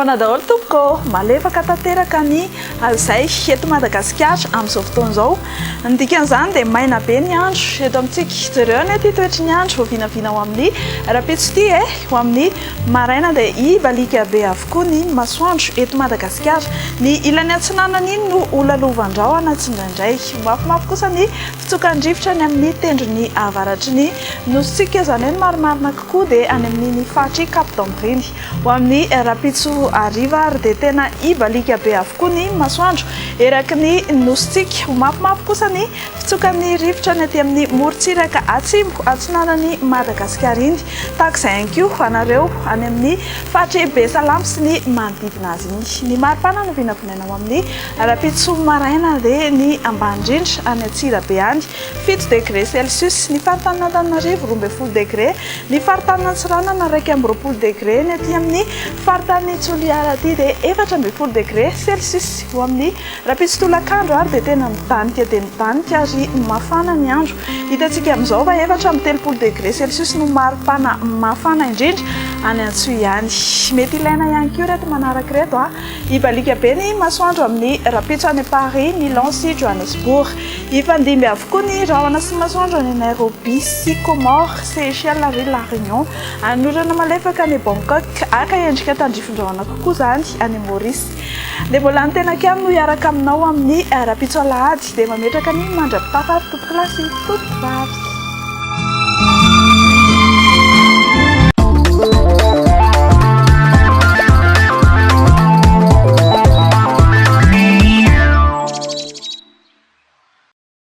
Manana daholo tompoko malefaka tanteraka ny alzay eto Madagasikara amin'izao fotoana izao. Ny dikan'izany dia maina be ny andro eto amintsika. Jereo ny aty toetry ny andro vinavina ho amin'ny rapitso ity ho amin'ny maraina dia ivalika be avokoa ny masoandro eto Madagasikara. Ny ilan'ny antsinanana iny no olalovan-drahona tsindraindray. Mafimafy kosa ny fitsokandrivotra ny amin'ny tendrony avaratry ny nositsika izany hoe ny marimarina kokoa dia any amin'ny fahatry Cap d'Ambriny. Ho amin'ny rapitso ariva ary dia tena ivalika be avokoa ny masoandro eraky ny nositsika. Mafimafy kosa ny fitsokan'ny rivotra ny aty amin'ny morontsiraka atsimo atsinanan'ny Madagasikara iny. Tahak'izay ihany koa anareo any amin'ny fahatry Besalamy sy ny manodidina azy iny. Ny maripana no vinavinaina ho amin'ny rapitso maraina dia ny ambany-drindra any Antsirabe any 7 degré Celsius, ny faritany Antananarivo 12 degré, ny faritany Antsiranana 20 degré, ny aty amin'ny faritany Toliara aty dia 14 degré Celsius. Ho amin'ny rapitso tolakandro ary dia tena midanika dia midanika ary mafana ny andro. Hitantsika amin'izao fa 14 degré Celsius no maripana mafana indrindra any Antsohiany ihany. Mety ilaina ihany koa reto manaraka reto ivalika be ny masoandro amin'ny rapitso any Paris, Milan sy Johannesburg. Ifandimby avokoa ny rahona sy masoandro any Nairobi sy Comores, Seychelles ary La Réunion. Anorana malefaka ny Bangkok aka endrika tandrifin-drahona kokoa izany any Maurice. Dia mbola ny tena kamo no hiaraka aminao amin'ny rapitso alahady dia mametraka ny mandrapitafy ary tompoklasy tompokavy.